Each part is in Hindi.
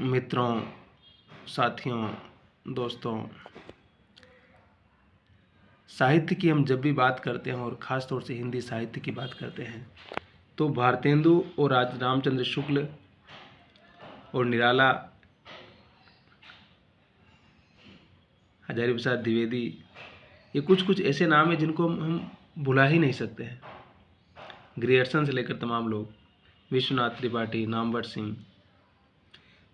मित्रों, साथियों, दोस्तों, साहित्य की हम जब भी बात करते हैं और ख़ास तौर से हिंदी साहित्य की बात करते हैं तो भारतेंदु और रामचंद्र शुक्ल और निराला, हजारी प्रसाद द्विवेदी, ये कुछ ऐसे नाम हैं जिनको हम भुला ही नहीं सकते हैं। ग्रियर्सन से लेकर तमाम लोग, विश्वनाथ त्रिपाठी, नामवर सिंह।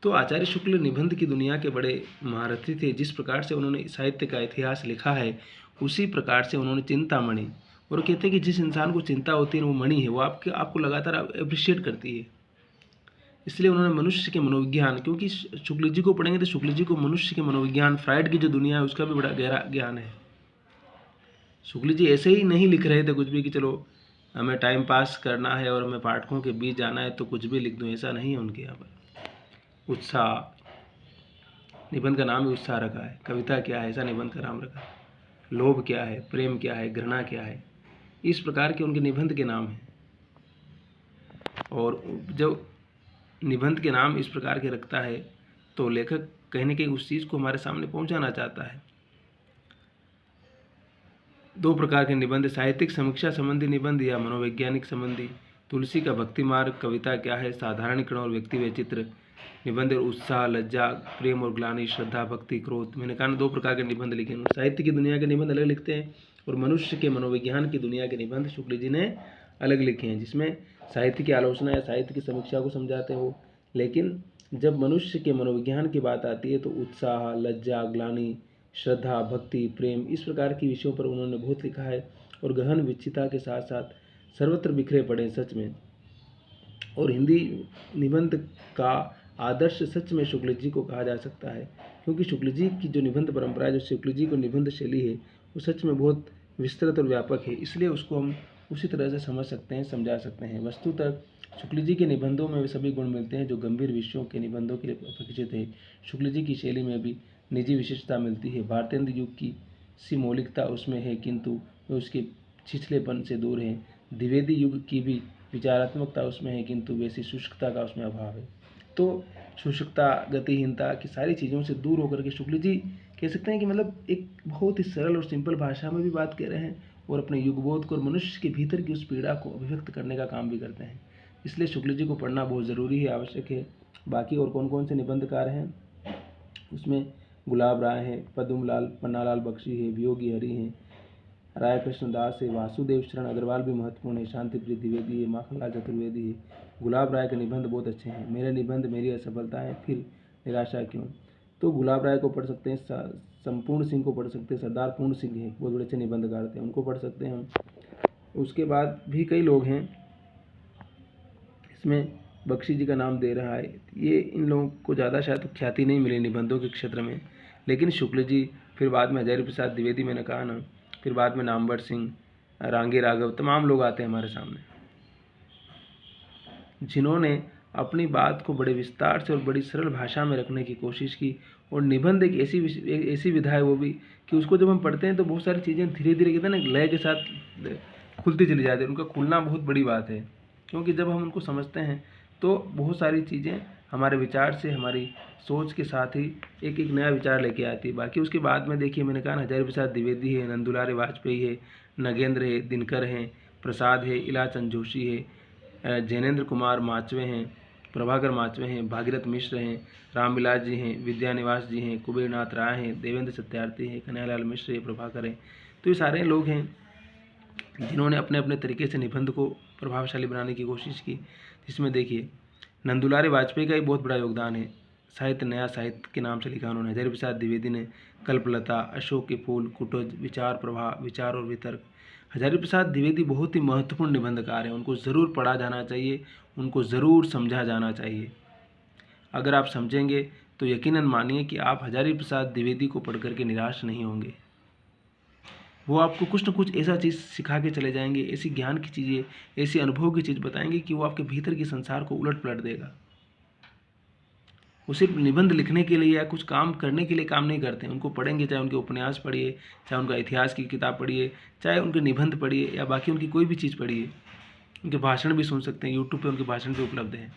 तो आचार्य शुक्ल निबंध की दुनिया के बड़े महारथी थे। जिस प्रकार से उन्होंने साहित्य का इतिहास लिखा है उसी प्रकार से उन्होंने चिंतामणि, और कहते हैं कि जिस इंसान को चिंता होती है वो मणि है, वो आपको लगातार अप्रिशिएट करती है। इसलिए उन्होंने मनुष्य के मनोविज्ञान, क्योंकि शुक्ल जी को पढ़ेंगे तो शुक्ल जी को मनुष्य के मनोविज्ञान, फ्राइड की जो दुनिया है उसका भी बड़ा गहरा ज्ञान है। शुक्ल जी ऐसे ही नहीं लिख रहे थे कुछ भी कि चलो हमें टाइम पास करना है और हमें पाठकों के बीच जाना है तो कुछ भी लिख दूँ, ऐसा नहीं है उनके यहाँ पर। उत्साह, निबंध का नाम ही उत्साह रखा है। कविता क्या है, ऐसा निबंध का नाम रखा है। लोभ क्या है, प्रेम क्या है, घृणा क्या है, इस प्रकार के उनके निबंध के नाम हैं। और जब निबंध के नाम इस प्रकार के रखता है तो लेखक कहीं न कहीं उस चीज़ को हमारे सामने पहुंचाना चाहता है। दो प्रकार के निबंध, साहित्यिक समीक्षा संबंधी निबंध या मनोवैज्ञानिक संबंधी। तुलसी का भक्ति मार्ग, कविता क्या है, साधारणीकरण और व्यक्ति वैचित्र निबंध, उत्साह, लज्जा, प्रेम और ग्लानि, श्रद्धा, भक्ति, क्रोध। मैंने कहा दो प्रकार के निबंध लिखे हैं। साहित्य की दुनिया के निबंध अलग लिखते हैं और मनुष्य के मनोविज्ञान की दुनिया के निबंध शुक्ल जी ने अलग लिखे हैं, जिसमें साहित्य की आलोचना या साहित्य की समीक्षा को समझाते हैं वो। लेकिन जब मनुष्य के मनोविज्ञान की बात आती है तो उत्साह, लज्जा, ग्लानि, श्रद्धा, भक्ति, प्रेम, इस प्रकार के विषयों पर उन्होंने बहुत लिखा है और गहन विचित्रता के साथ साथ सर्वत्र बिखरे पड़े सच में। और हिंदी निबंध का आदर्श सच में शुक्ल जी को कहा जा सकता है, क्योंकि शुक्ल जी की जो निबंध परंपरा है, जो शुक्ल जी को निबंध शैली है, वो सच में बहुत विस्तृत और व्यापक है। इसलिए उसको हम उसी तरह से समझ सकते हैं, समझा सकते हैं। वस्तुतः शुक्ल जी के निबंधों में वे सभी गुण मिलते हैं जो गंभीर विषयों के निबंधों के लिए परिचित है। शुक्ल जी की शैली में भी निजी विशेषता मिलती है। भारतेंदु युग की सी मौलिकता उसमें है, किंतु वे उसके छिछलेपन से दूर हैं। द्विवेदी युग की भी विचारात्मकता उसमें है, किंतु वैसी शुष्कता का उसमें अभाव है। तो शुष्कता, गतिहीनता की सारी चीज़ों से दूर होकर के शुक्ल जी कह सकते हैं कि मतलब एक बहुत ही सरल और सिंपल भाषा में भी बात कर रहे हैं और अपने युगबोध को और मनुष्य के भीतर की उस पीड़ा को अभिव्यक्त करने का काम भी करते हैं। इसलिए शुक्ल जी को पढ़ना बहुत ज़रूरी है, आवश्यक है। बाकी और कौन कौन से निबंधकार हैं उसमें गुलाब राय हैं, पद्मलाल, पन्नालाल बख्शी है, वियोगी हरि हैं, राय कृष्ण दास है, वासुदेव शरण अग्रवाल भी महत्वपूर्ण है, शांतिप्रिय द्विवेदी है, माखनलाल चतुर्वेदी है। गुलाब राय के निबंध बहुत अच्छे हैं। मेरे निबंध, मेरी असफलता है, फिर निराशा क्यों। तो गुलाब राय को पढ़ सकते हैं, संपूर्ण सिंह को पढ़ सकते हैं, सरदार पूर्ण सिंह हैं, बहुत बड़े अच्छे निबंधकार थे, उनको पढ़ सकते हैं हम। उसके बाद भी कई लोग हैं, इसमें बख्शी जी का नाम दे रहा है। ये इन लोगों को ज़्यादा शायद ख्याति नहीं मिली निबंधों के क्षेत्र में, लेकिन शुक्ल जी, फिर बाद में हजारी प्रसाद द्विवेदी, मैंने कहा ना, फिर बाद में नामवर सिंह, रांगे राघव, तमाम लोग आते हैं हमारे सामने जिन्होंने अपनी बात को बड़े विस्तार से और बड़ी सरल भाषा में रखने की कोशिश की। और निबंध एक ऐसी विधा है वो भी कि उसको जब हम पढ़ते हैं तो बहुत सारी चीज़ें धीरे धीरे कहते हैं ना लय के साथ खुलती चली जाती है। उनका खुलना बहुत बड़ी बात है, क्योंकि जब हम उनको समझते हैं तो बहुत सारी चीज़ें हमारे विचार से, हमारी सोच के साथ ही एक एक नया विचार लेके आती है। बाकी उसके बाद में देखिए, मैंने कहा हजारी प्रसाद द्विवेदी है, नंदुलारे वाजपेयी है, नगेंद्र है, दिनकर हैं, प्रसाद है, इलाचंद जोशी है, जैनेन्द्र कुमार माचवे हैं, प्रभाकर माचवे हैं, भागीरथ मिश्र हैं, रामविलास जी हैं, विद्यानिवास जी हैं, कुबेरनाथ राय हैं, देवेंद्र सत्यार्थी हैं, कन्हैयालाल मिश्र हैं, प्रभाकर हैं। तो ये सारे लोग हैं जिन्होंने अपने अपने तरीके से निबंध को प्रभावशाली बनाने की कोशिश की। जिसमें देखिए नंदुलारे वाजपेयी का भी बहुत बड़ा योगदान है। साहित्य, नया साहित्य के नाम से लिखा उन्होंने। हजारी प्रसाद द्विवेदी ने कल्पलता, अशोक के फूल, कुटज, विचार प्रवाह, विचार और वितर्क। हजारी प्रसाद द्विवेदी बहुत ही महत्वपूर्ण निबंधकार हैं, उनको ज़रूर पढ़ा जाना चाहिए, उनको ज़रूर समझा जाना चाहिए। अगर आप समझेंगे तो यकीनन मानिए कि आप हजारी प्रसाद द्विवेदी को पढ़ करके निराश नहीं होंगे। वो आपको कुछ न कुछ ऐसा चीज़ सिखा के चले जाएंगे, ऐसी ज्ञान की चीज़ें, ऐसी अनुभव की चीज़ बताएंगे कि वो आपके भीतर के संसार को उलट पलट देगा। वो सिर्फ निबंध लिखने के लिए या कुछ काम करने के लिए काम नहीं करते हैं। उनको पढ़ेंगे, चाहे उनके उपन्यास पढ़िए, चाहे उनका इतिहास की किताब पढ़िए, चाहे उनके निबंध पढ़िए या बाकी उनकी कोई भी चीज़ पढ़िए। उनके भाषण भी सुन सकते हैं, यूट्यूब पे उनके भाषण भी उपलब्ध हैं।